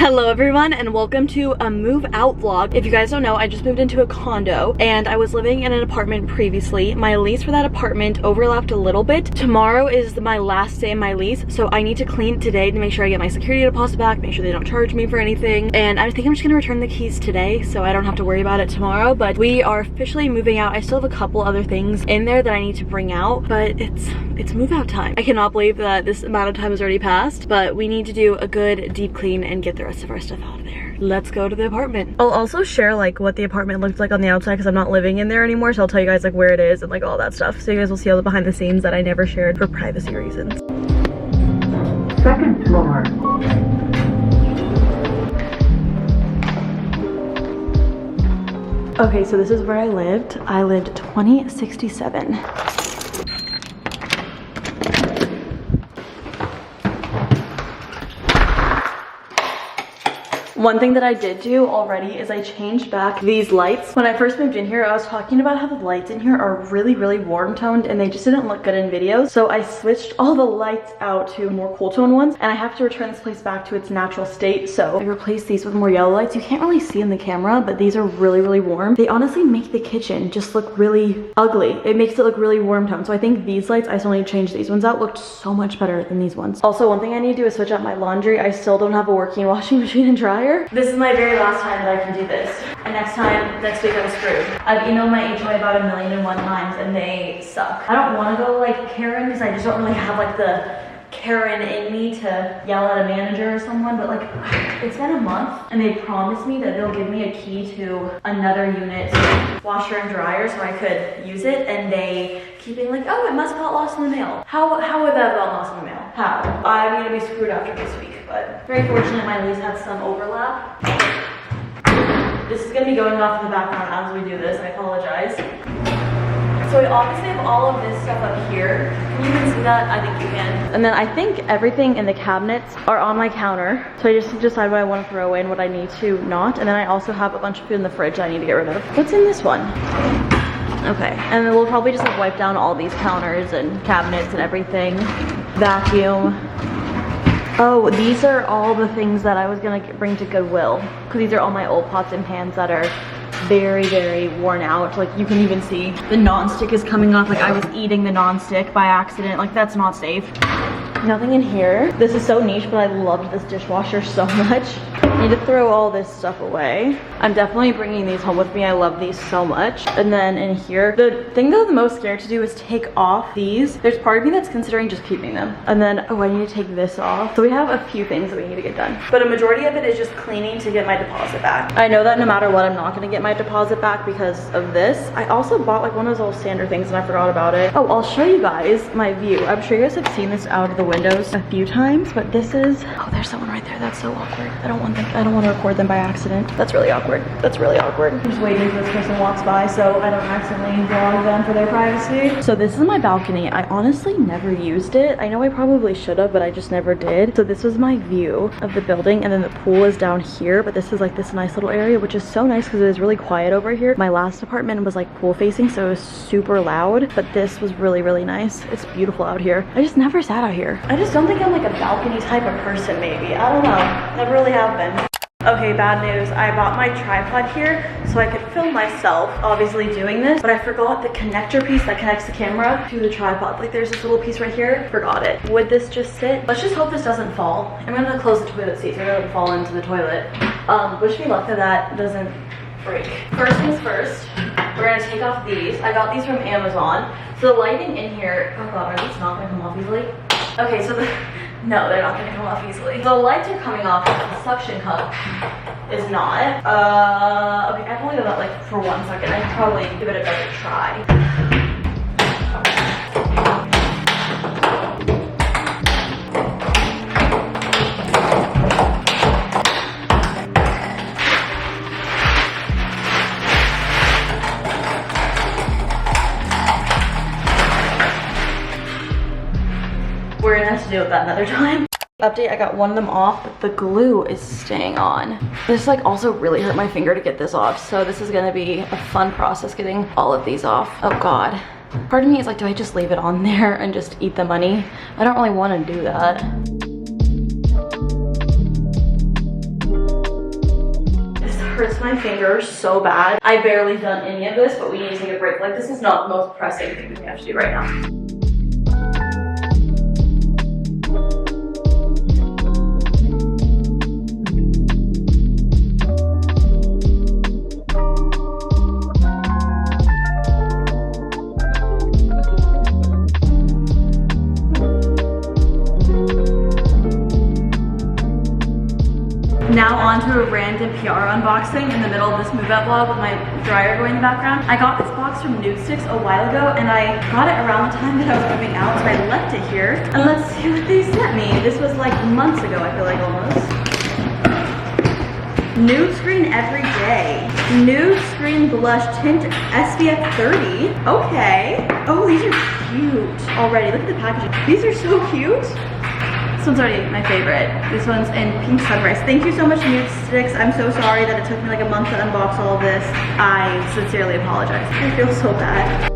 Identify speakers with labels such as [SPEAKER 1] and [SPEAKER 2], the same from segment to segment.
[SPEAKER 1] Hello everyone and welcome to a move out vlog. If you guys don't know, I just moved into a condo and I was living in an apartment previously. My lease for that apartment overlapped a little bit. Tomorrow is my last day in my lease, so I need to clean it today to make sure I get my security deposit back, make sure they don't charge me for anything. And I think I'm just gonna return the keys today so I don't have to worry about it tomorrow. But we are officially moving out. I still have a couple other things in there that I need to bring out, but it's move out time. I cannot believe that this amount of time has already passed, but we need to do a good deep clean and get the rest of our stuff out of there. Let's go to the apartment. I'll also share like what the apartment looks like on the outside because I'm not living in there anymore, so I'll tell you guys like where it is and like all that stuff, so you guys will see all the behind the scenes that I never shared for privacy reasons.
[SPEAKER 2] Second floor.
[SPEAKER 1] Okay, so this is where I lived. I lived 2067. One thing that I did do already is I changed back these lights. When I first moved in here, I was talking about how the lights in here are really warm toned and they just didn't look good in videos. So I switched all the lights out to more cool tone ones, and I have to return this place back to its natural state. So I replaced these with more yellow lights. You can't really see in the camera, but these are really warm. They honestly make the kitchen just look really ugly. It makes it look really warm toned. So I think these lights, I still need to change these ones out, looked so much better than these ones. Also, one thing I need to do is switch out my laundry. I still don't have a working washing machine and dryer. This is my very last time that I can do this. And next week I'm screwed. I've emailed my HOA about 1,000,001 times and they suck. I don't want to go like Karen because I just don't really have like the Karen in me to yell at a manager or someone, but like it's been a month and they promised me that they'll give me a key to another unit washer and dryer so I could use it, and they keep being like, oh, it must have got lost in the mail. How would that have got lost in the mail? How? I'm gonna be screwed after this week, but very fortunate my lease had some overlap. This is gonna be going off in the background as we do this, I apologize. So we obviously have all of this stuff up here. Can you even see that? I think you can. And then I think everything in the cabinets are on my counter. So I just need to decide what I want to throw away and what I need to not. And then I also have a bunch of food in the fridge that I need to get rid of. What's in this one? Okay, and then we'll probably just like wipe down all these counters and cabinets and everything. Vacuum. Oh, these are all the things that I was gonna bring to Goodwill, because these are all my old pots and pans that are very worn out. Like you can even see the non-stick is coming off. Like I was eating the non-stick by accident. Like that's not safe. Nothing in here. This is so niche, but I loved this dishwasher so much. I need to throw all this stuff away. I'm definitely bringing these home with me. I love these so much. And then in here, the thing that I'm the most scared to do is take off these. There's part of me that's considering just keeping them. And then, oh, I need to take this off. So we have a few things that we need to get done. But a majority of it is just cleaning to get my deposit back. I know that no matter what, I'm not gonna get my deposit back because of this. I also bought like one of those little standard things and I forgot about it. Oh, I'll show you guys my view. I'm sure you guys have seen this out of the windows a few times, but this is, oh, there's someone right there. That's so awkward. I don't want to record them by accident. That's really awkward. That's really awkward. I'm just waiting till this person walks by so I don't accidentally vlog them for their privacy. So this is my balcony. I honestly never used it. I know I probably should have, but I just never did. So this was my view of the building, and then the pool is down here, but this is like this nice little area, which is so nice because it is really quiet over here. My last apartment was like pool facing, so it was super loud, but this was really nice. It's beautiful out here. I just never sat out here. I just don't think I'm like a balcony type of person, maybe. I don't know. Never really have been. Okay, bad news. I bought my tripod here so I could film myself obviously doing this, but I forgot the connector piece that connects the camera to the tripod. Like there's this little piece right here. Forgot it. Would this just sit? Let's just hope this doesn't fall. I'm gonna close the toilet seat so it doesn't fall into the toilet. Wish me luck that doesn't break. First things first, we're gonna take off these. I got these from Amazon. So the lighting in here, oh god, are these not gonna come off easily? Okay, so no, they're not gonna come off easily. The lights are coming off, but the suction cup is not. Okay, I've only done that like for 1 second. I should probably give it a better try. We're gonna have to deal with that another time. Update, I got one of them off, but the glue is staying on. This like also really hurt my finger to get this off, so this is gonna be a fun process getting all of these off. Oh god. Part of me is like, do I just leave it on there and just eat the money? I don't really want to do that. my fingers so bad. I barely done any of this, but we need to take a break. Like, this is not the most pressing thing that we have to do right now. Now on to a random PR unboxing in the middle of this move out vlog with my dryer going in the background. I got this box from Nude Sticks a while ago and I got it around the time that I was moving out, so I left it here. And let's see what they sent me. This was like months ago, I feel like almost. Nude screen every day. Nude screen blush tint SPF 30. Okay. Oh, these are cute already. Look at the packaging. These are so cute. This one's already my favorite. This one's in Pink Sunrise. Thank you so much, Nude Sticks. I'm so sorry that it took me like a month to unbox all of this. I sincerely apologize. I feel so bad.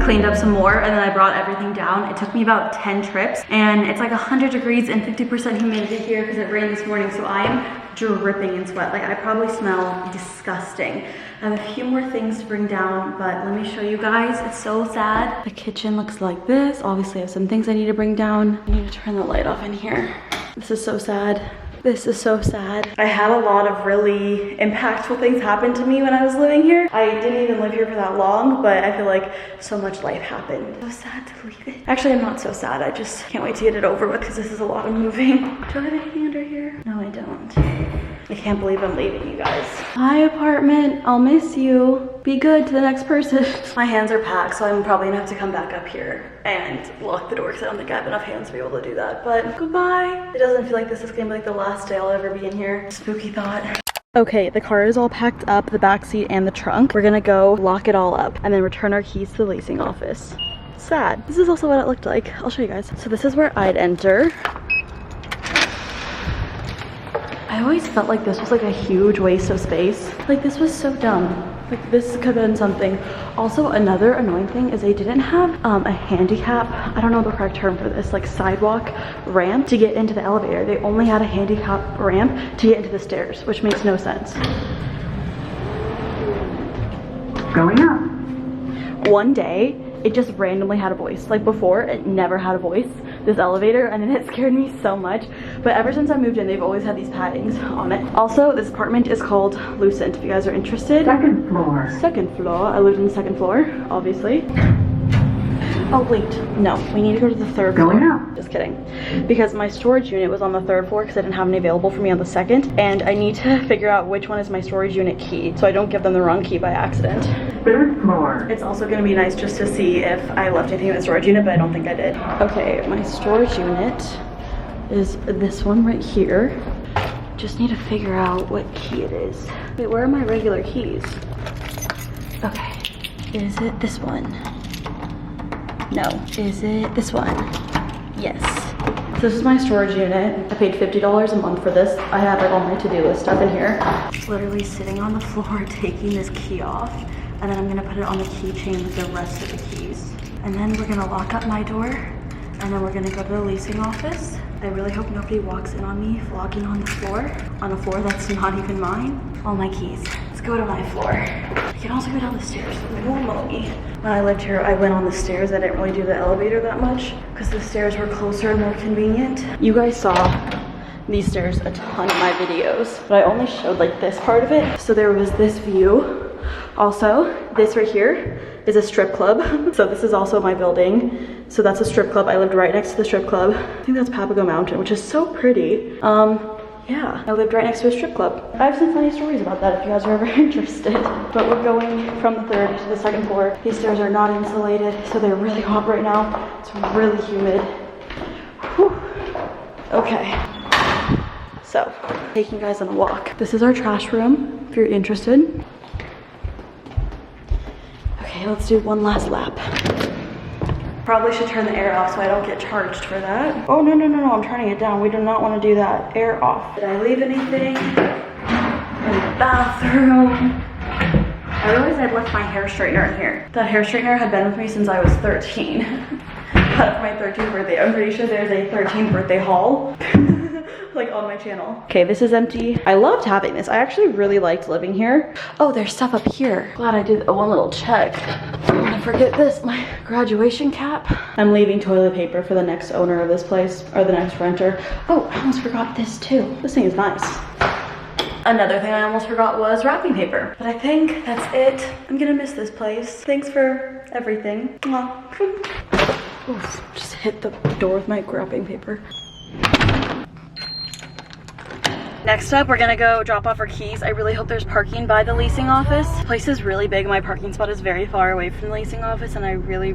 [SPEAKER 1] Cleaned up some more and then I brought everything down. It took me about 10 trips and it's like 100 degrees and 50% humidity here because it rained this morning, so I am dripping in sweat. Like, I probably smell disgusting. I have a few more things to bring down, but let me show you guys. It's so sad. The kitchen looks like this. Obviously I have some things I need to bring down. I need to turn the light off in here. This is so sad. This is so sad. I had a lot of really impactful things happen to me when I was living here. I didn't even live here for that long, but I feel like so much life happened. So sad to leave it. Actually, I'm not so sad. I just can't wait to get it over with because this is a lot of moving. Do I have anything under here? No, I don't. I can't believe I'm leaving, you guys. Hi, apartment. I'll miss you. Be good to the next person. My hands are packed, so I'm probably gonna have to come back up here and lock the door because I don't think I have enough hands to be able to do that. But goodbye. It doesn't feel like this is gonna be like the last day I'll ever be in here. Spooky thought. Okay, the car is all packed up, the back seat and the trunk. We're gonna go lock it all up and then return our keys to the leasing office. Sad. This is also what it looked like. I'll show you guys. So this is where I'd enter. I always felt like this was like a huge waste of space. Like, this was so dumb. Like, this could have been something. Also, another annoying thing is they didn't have a handicap, I don't know the correct term for this, like sidewalk ramp to get into the elevator. They only had a handicap ramp to get into the stairs, which makes no sense. Going up. One day, it just randomly had a voice. Like, before, it never had a voice, this elevator, and then it scared me so much. But ever since I moved in, they've always had these paddings on it. Also, this apartment is called Lucent, if you guys are interested.
[SPEAKER 2] Second floor.
[SPEAKER 1] Second floor. I lived in the second floor, obviously. Oh, wait. No, we need to go to the third floor.
[SPEAKER 2] Going up.
[SPEAKER 1] Just kidding. Because my storage unit was on the third floor because I didn't have any available for me on the second. And I need to figure out which one is my storage unit key so I don't give them the wrong key by accident.
[SPEAKER 2] Third floor.
[SPEAKER 1] It's also going to be nice just to see if I left anything in the storage unit, but I don't think I did. Okay, my storage unit is this one right here. Just need to figure out what key it is. Wait, where are my regular keys? Okay, is it this one? No. Is it this one? Yes. So this is my storage unit. I paid $50 a month for this. I have like all my to-do list stuff in here. Literally sitting on the floor taking this key off, and then I'm gonna put it on the keychain with the rest of the keys. And then we're gonna lock up my door, and then we're gonna go to the leasing office, I really hope nobody walks in on me vlogging on the floor, on a floor that's not even mine. All my keys. Let's go to my floor. I can also go down the stairs. Normally, when I lived here, I went on the stairs. I didn't really do the elevator that much because the stairs were closer and more convenient. You guys saw these stairs a ton in my videos, but I only showed like this part of it. So there was this view. Also, this right here is a strip club. So this is also my building. So that's a strip club. I lived right next to the strip club. I think that's Papago Mountain, which is so pretty. Yeah, I lived right next to a strip club. I have some funny stories about that if you guys are ever interested. But we're going from the 3rd to the 2nd floor. These stairs are not insulated, so they're really hot right now. It's really humid. Whew. Okay. So, taking you guys on a walk. This is our trash room, if you're interested. Okay, let's do one last lap. Probably should turn the air off so I don't get charged for that. Oh, no, I'm turning it down. We do not want to do that. Air off. Did I leave anything in the bathroom? I realized I'd left my hair straightener in here. That hair straightener had been with me since I was 13. Got it for my 13th birthday. I'm pretty sure there's a 13th birthday haul. Like on my channel. Okay, this is empty. I loved having this. I actually really liked living here. Oh, there's stuff up here. Glad I did one little check. I'm gonna forget this, my graduation cap. I'm leaving toilet paper for the next owner of this place, or the next renter. Oh, I almost forgot this too. This thing is nice. Another thing I almost forgot was wrapping paper. But I think that's it. I'm gonna miss this place. Thanks for everything. Oof, just hit the door with my wrapping paper. Next up, we're gonna go drop off our keys. I really hope there's parking by the leasing office. The place is really big. My parking spot is very far away from the leasing office, and I really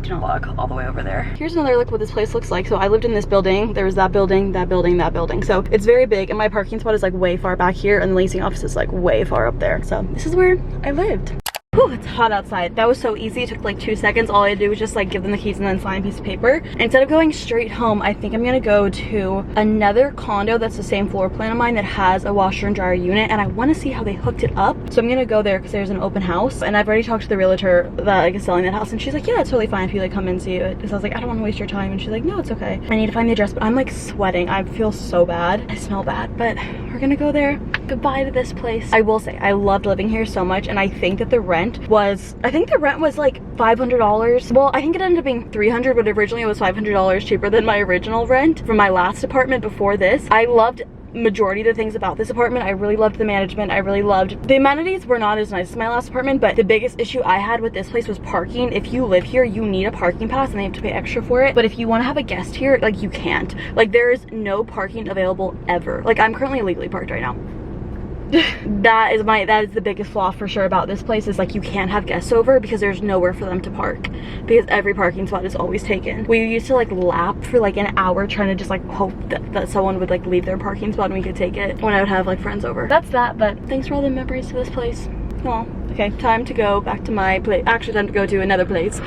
[SPEAKER 1] do not walk all the way over there. Here's another look what this place looks like. So I lived in this building. There was that building, that building, that building. So it's very big, and my parking spot is like way far back here, and the leasing office is like way far up there. So this is where I lived. Whew, it's hot outside. That was so easy. It took like 2 seconds. All I had to do was just like give them the keys and then sign a piece of paper. And instead of going straight home, I think I'm gonna go to another condo that's the same floor plan of mine that has a washer and dryer unit, and I want to see how they hooked it up. So I'm gonna go there because there's an open house, and I've already talked to the realtor that like is selling that house, and she's like, yeah, it's totally fine if you like come and see it. Because I was like, I don't want to waste your time, and she's like, no, it's okay. I need to find the address, but I'm like sweating. I feel so bad. I smell bad, but we're gonna go there. Goodbye to this place. I will say I loved living here so much, and I think that the rent was like $500. Well, I think it ended up being $300, but originally it was $500 cheaper than my original rent from my last apartment before this. I loved majority of the things about this apartment. I really loved the management. I really loved the amenities. Were not as nice as my last apartment, but the biggest issue I had with this place was parking. If you live here, you need a parking pass and they have to pay extra for it. But if you want to have a guest here, like you can't. Like there is no parking available ever. Like I'm currently illegally parked right now. That is the biggest flaw for sure about this place, is like you can't have guests over because there's nowhere for them to park because every parking spot is always taken. We used to like lap for like an hour trying to just like hope that someone would like leave their parking spot and we could take it when I would have like friends over. That's that, but thanks for all the memories to this place. Well, okay, time to go back to my place. Actually, time to go to another place.